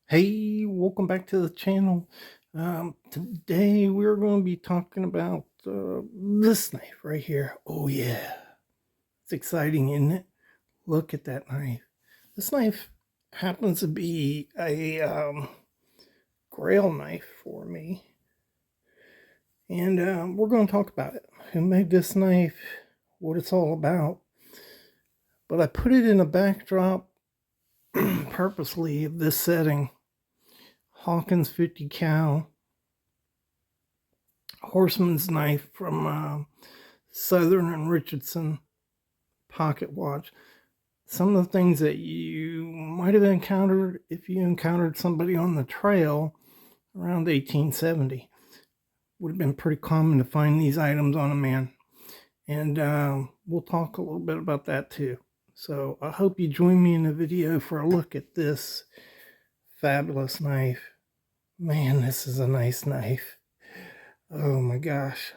Hey, welcome back to the channel. Today we're going to be talking about this knife right here. Oh yeah, it's exciting, isn't it? Look at that knife. This knife happens to be a grail knife for me, and we're going to talk about it. Who made this knife? What it's all about. But I put it in a backdrop purposely of this setting. Hawkins 50 cal horseman's knife from Southern and Richardson pocket watch. Some of the things that you might have encountered if you encountered somebody on the trail around 1870 would have been pretty common to find these items on a man, and we'll talk a little bit about that too. So I hope you join me in the video for a look at this fabulous knife. Man, this is a nice knife. Oh my gosh.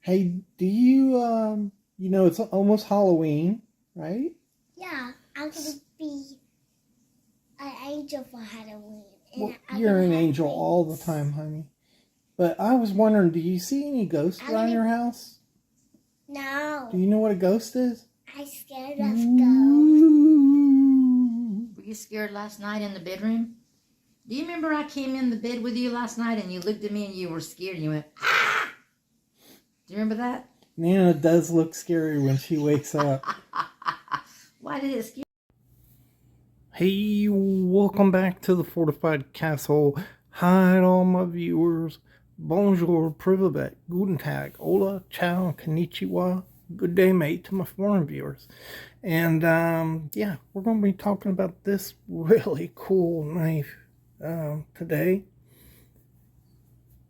Hey, do you, you know, it's almost Halloween, right? Yeah, I'm gonna be an angel for Halloween. Well, you're an angel all the time, honey. But I was wondering, do you see any ghosts around your house? No. Do you know what a ghost is? I'm scared of ghosts. Were you scared last night in the bedroom? Do you remember I came in the bed with you last night and you looked at me and you were scared and you went, ah! Do you remember that? Nana does look scary when she wakes up. Why did it scare you? Hey, welcome back to the Fortified Castle. Hi to all my viewers. Bonjour, privet, guten tag, hola, ciao, konnichiwa. Good day, mate, to my foreign viewers. And yeah, we're going to be talking about this really cool knife today.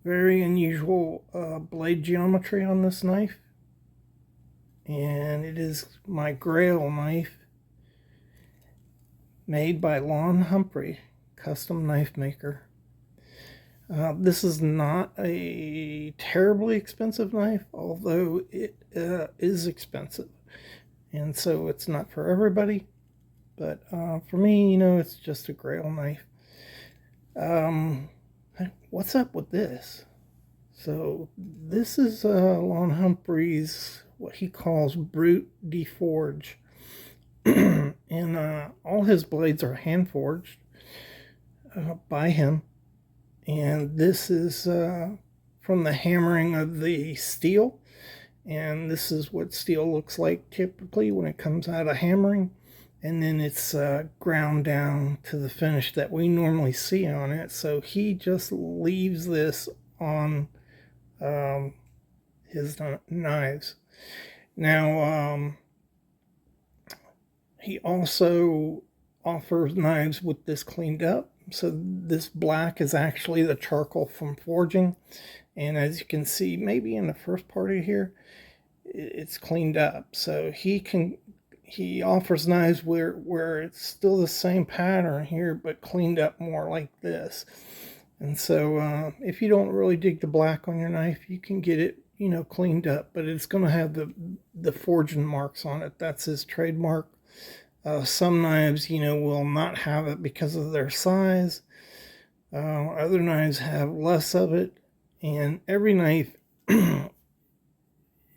Very unusual blade geometry on this knife. And it is my grail knife made by Lon Humphrey, custom knife maker. This is not a terribly expensive knife, although it is expensive. And so it's not for everybody. But for me, you know, it's just a grail knife. What's up with this? So this is Lon Humphrey's, what he calls brute deforge. And all his blades are hand forged by him. And this is from the hammering of the steel. And this is what steel looks like typically when it comes out of hammering. And then it's ground down to the finish that we normally see on it. So he just leaves this on his knives. Now, he also offers knives with this cleaned up. So this black is actually the charcoal from forging. And as you can see, maybe in the first part of here, it's cleaned up. So he offers knives where it's still the same pattern here, but cleaned up more like this. And so if you don't really dig the black on your knife, you can get it, you know, cleaned up, but it's going to have the forging marks on it. That's his trademark. Some knives, you know, will not have it because of their size. Other knives have less of it, and every knife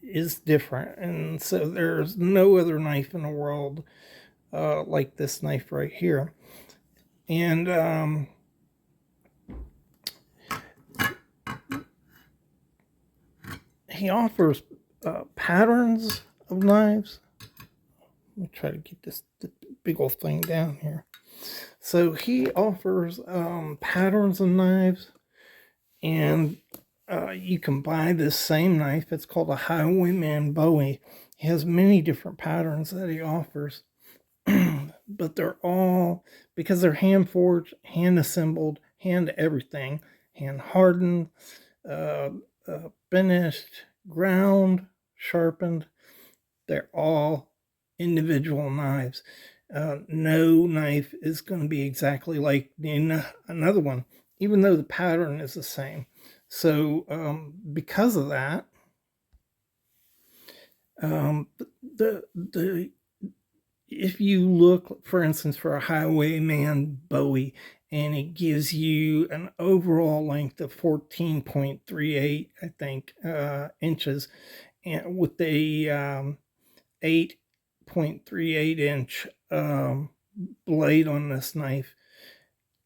is different. And so there's no other knife in the world like this knife right here. And he offers patterns of knives. Let me try to get this big old thing down here. So he offers patterns of knives, and you can buy this same knife. It's called a Highwayman Bowie. He has many different patterns that he offers, but they're all, because they're hand forged, hand assembled, hand everything, hand hardened, finished, ground, sharpened. They're all individual knives. No knife is going to be exactly like another one, even though the pattern is the same. So because of that, The if you look, for instance, for a highwayman bowie, and it gives you an overall length of 14.38, I think, inches, and with a 8.38 inch blade on this knife,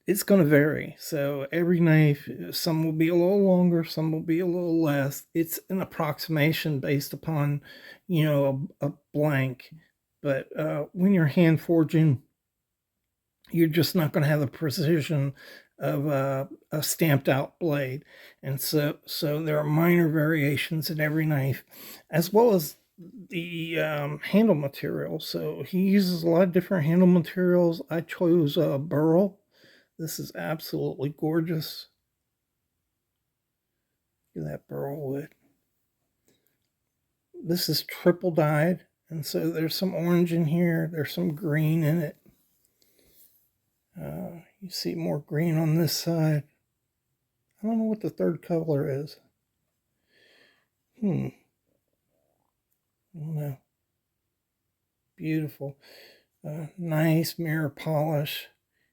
it's going to vary. So every knife, some will be a little longer, some will be a little less. It's an approximation based upon, a blank. But when you're hand forging, you're just not going to have the precision of a stamped out blade. And so there are minor variations in every knife, as well as the handle material. So he uses a lot of different handle materials. I chose burl. This is absolutely gorgeous. Look at that burl wood. This is triple dyed, and so there's some orange in here. There's some green in it. You see more green on this side. I don't know what the third color is. I don't know. Beautiful. Nice mirror polish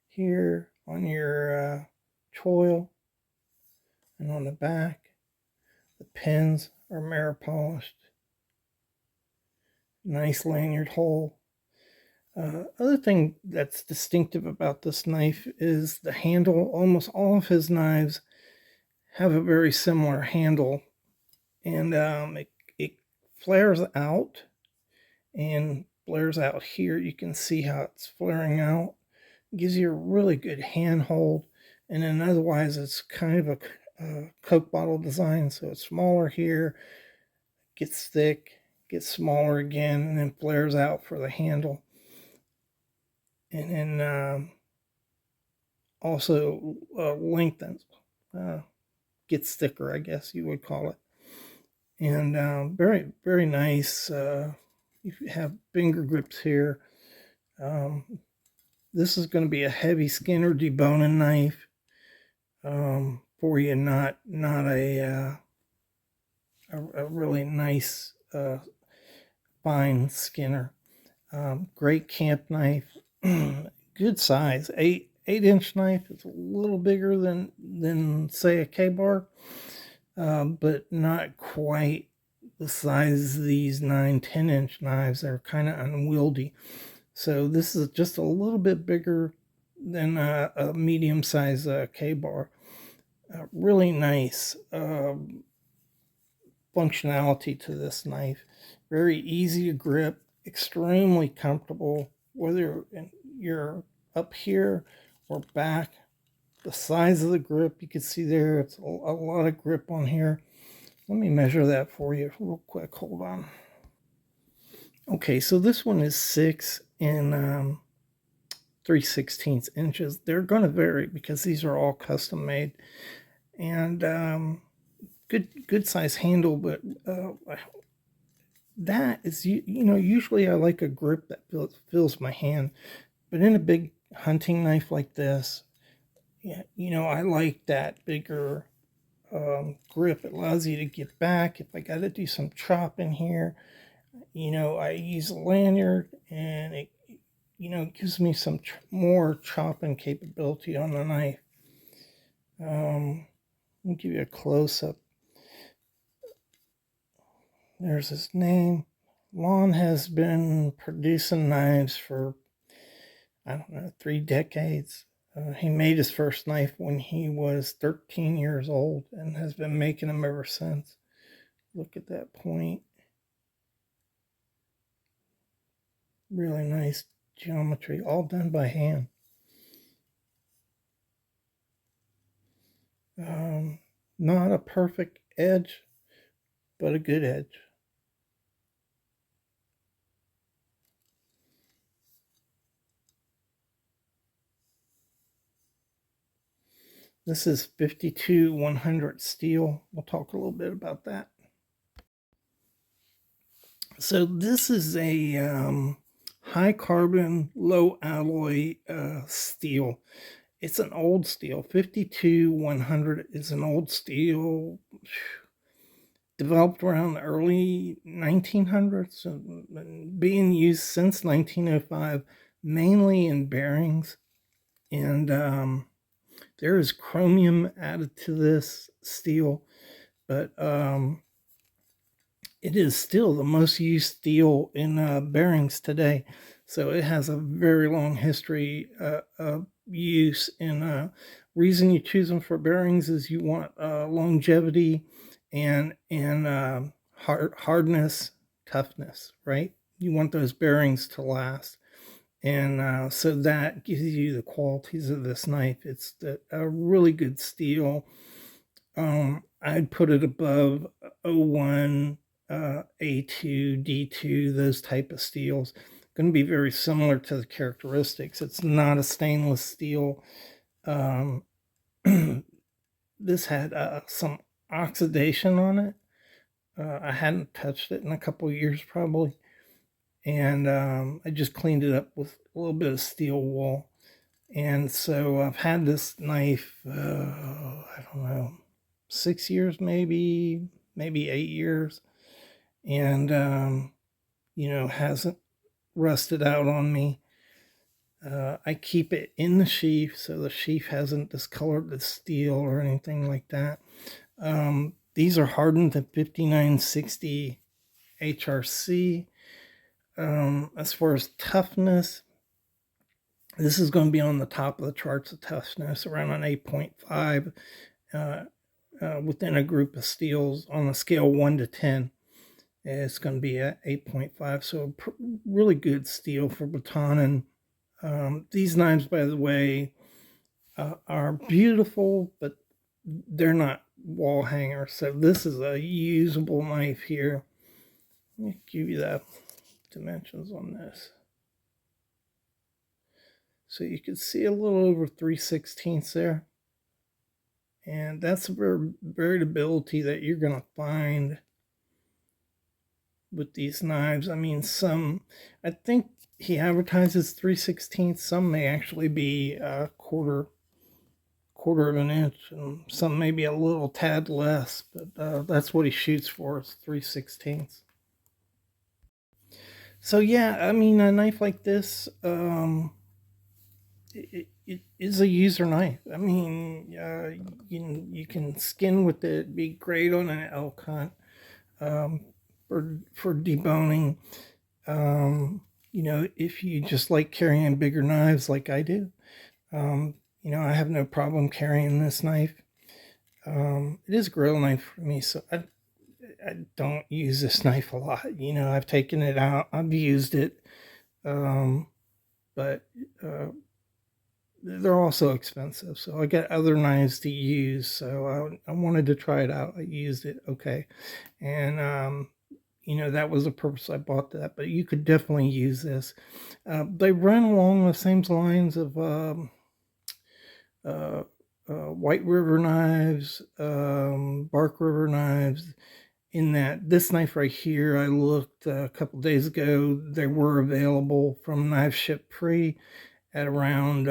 here on your choil and on the back. The pins are mirror polished. Nice lanyard hole. Other thing that's distinctive about this knife is the handle. Almost all of his knives have a very similar handle, and it flares out and flares out here. You can see how it's flaring out. It gives you a really good handhold, and then otherwise it's kind of a Coke bottle design, so it's smaller here, gets thick, gets smaller again, and then flares out for the handle. And then also lengthens, gets thicker, I guess you would call it. And very, very nice. You have finger grips here. This is going to be a heavy skin or deboning knife for you, not a really nice fine skinner. Great camp knife. Good size. 8-inch knife. It's a little bigger than say a K-bar, but not quite the size of these 9-10-inch knives. They're kind of unwieldy. So this is just a little bit bigger than a medium-sized K-bar. Really nice functionality to this knife. Very easy to grip, extremely comfortable, whether you're up here or back. The size of the grip, you can see there, it's a lot of grip on here. Let me measure that for you real quick. Hold on. Okay, so this one is 6 and 3/16 inches. They're going to vary because these are all custom made, and good size handle. But that is, usually I like a grip that fills my hand, but in a big hunting knife like this, yeah, I like that bigger grip. It allows you to get back if I got to do some chopping here. I use a lanyard, and it gives me some more chopping capability on the knife. Let me give you a close-up. There's his name. Lon has been producing knives for, I don't know, 3 decades. He made his first knife when he was 13 years old and has been making them ever since. Look at that point. Really nice geometry, all done by hand. Not a perfect edge, but a good edge. This is 52-100 steel. We'll talk a little bit about that. So this is a high carbon, low alloy steel. It's an old steel. 52-100 is an old steel. developed around the early 1900s and being used since 1905, mainly in bearings. And there is chromium added to this steel, but it is still the most used steel in bearings today. So it has a very long history of use. And reason you choose them for bearings is you want longevity and hardness, toughness, right? You want those bearings to last. And so that gives you the qualities of this knife. It's a really good steel. I'd put it above O1, A2, D2, those type of steels. Going to be very similar to the characteristics. It's not a stainless steel. This had some oxidation on it. I hadn't touched it in a couple years probably. And I just cleaned it up with a little bit of steel wool. And so I've had this knife, I don't know, 6 years, maybe 8 years. And, hasn't rusted out on me. I keep it in the sheath, so the sheath hasn't discolored the steel or anything like that. These are hardened to 5960 HRC. As far as toughness, this is going to be on the top of the charts of toughness, around an 8.5 within a group of steels on a scale 1 to 10. It's going to be at 8.5, so really good steel for batoning. These knives, by the way, are beautiful, but they're not wall hangers. So this is a usable knife here. Let me give you the dimensions on this. So you can see a little over 3/16 there. And that's a variability that you're going to find with these knives. I mean, I think he advertises 3/16. Some may actually be a quarter of an inch, and some may be a little tad less, but that's what he shoots for, is 3/16. So yeah, I mean, a knife like this, it is a user knife. I mean, you can skin with it. It'd be great on an elk hunt, for deboning. If you just like carrying bigger knives like I do, I have no problem carrying this knife. It is a grill knife for me, so I don't use this knife a lot. I've taken it out, I've used it, but they're also expensive. So I got other knives to use. So I wanted to try it out. I used it, okay, and that was the purpose I bought that. But you could definitely use this. They run along the same lines of White River knives, Bark River knives. In that this knife right here, I looked a couple days ago, they were available from Knife Ship Free at around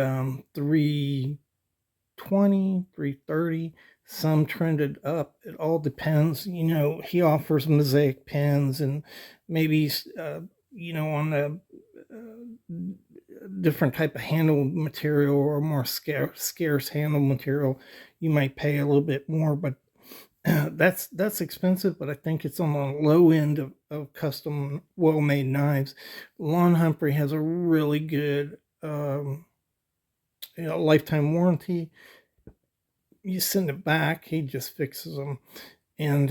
320, 330. Some trended up. It all depends. He offers mosaic pins and maybe on the different type of handle material or more scarce handle material, you might pay a little bit more, but that's expensive. But I think it's on the low end of custom well-made knives. Lon Humphrey has a really good lifetime warranty. You send it back, he just fixes them. And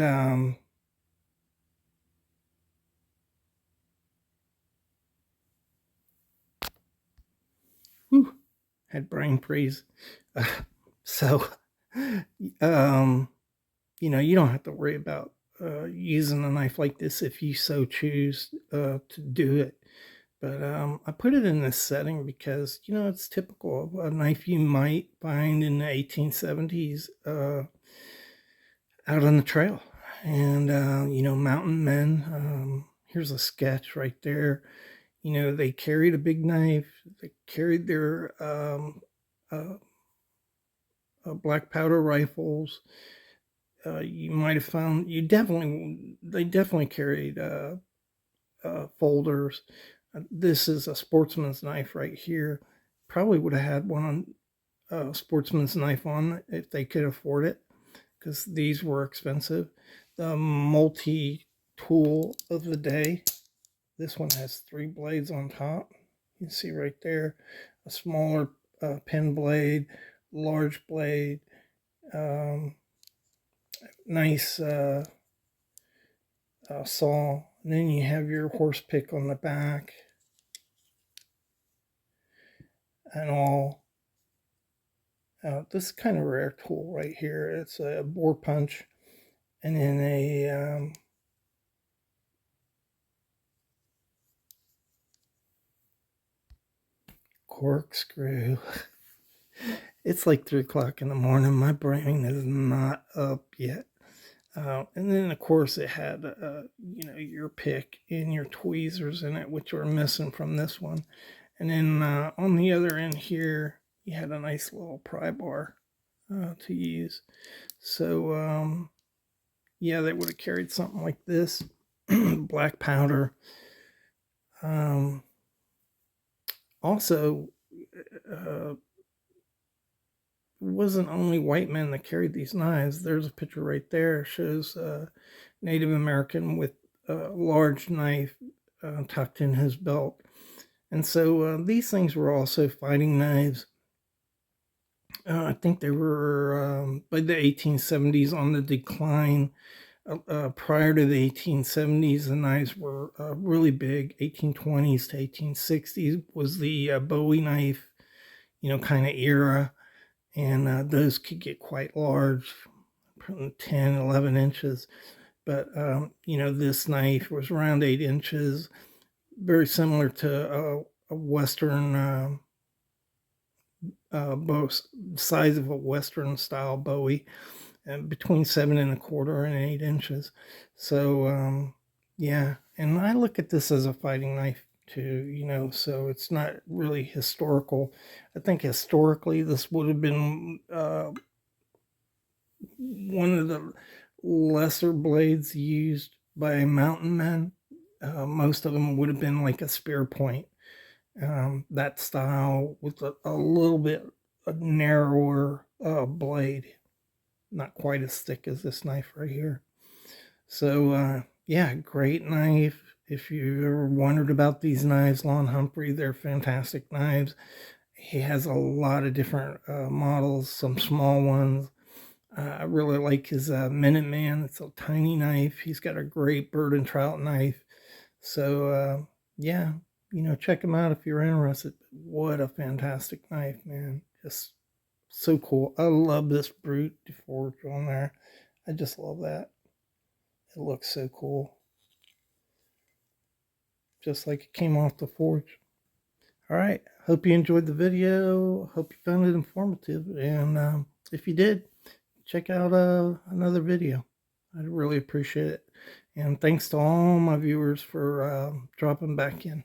had brain freeze. So you don't have to worry about using a knife like this if you so choose to do it. But I put it in this setting because, it's typical of a knife you might find in the 1870s out on the trail. And, mountain men, here's a sketch right there. They carried a big knife. They carried their black powder rifles. you might have found they definitely carried folders. This is a sportsman's knife right here. Probably would have had one sportsman's knife on if they could afford it, because these were expensive. The multi-tool of the day. This one has 3 blades on top. You can see right there, a smaller pen blade, large blade, nice saw. And then you have your horse pick on the back and all. This is kind of a rare tool right here. It's a bore punch and then a corkscrew. It's like 3 o'clock in the morning. My brain is not up yet. And then of course it had your pick and your tweezers in it, which were missing from this one. And then on the other end here, you had a nice little pry bar to use. So yeah, they would have carried something like this. Black powder. Also, it wasn't only white men that carried these knives. There's a picture right there. It shows a Native American with a large knife tucked in his belt. And so these things were also fighting knives. I think they were by the 1870s on the decline. Prior to the 1870s, the knives were really big. 1820s to 1860s was the bowie knife, kind of era. And those could get quite large, 10, 11 inches. But, this knife was around 8 inches, very similar to a Western, size of a Western style bowie, and between 7 1/4 and 8 inches. So, yeah, and I look at this as a fighting knife too, so it's not really historical. I think historically this would have been one of the lesser blades used by mountain men. Most of them would have been like a spear point, that style with a little bit narrower blade, not quite as thick as this knife right here. So yeah, great knife. If you ever wondered about these knives, Lon Humphrey, they're fantastic knives. He has a lot of different models, some small ones. I really like his Minuteman. It's a tiny knife. He's got a great bird and trout knife. So yeah, check him out if you're interested. What a fantastic knife, man. Just so cool. I love this brute forge on there. I just love that. It looks so cool. Just like it came off the forge. All right. Hope you enjoyed the video. Hope you found it informative. And if you did, check out another video. I'd really appreciate it. And thanks to all my viewers for dropping back in.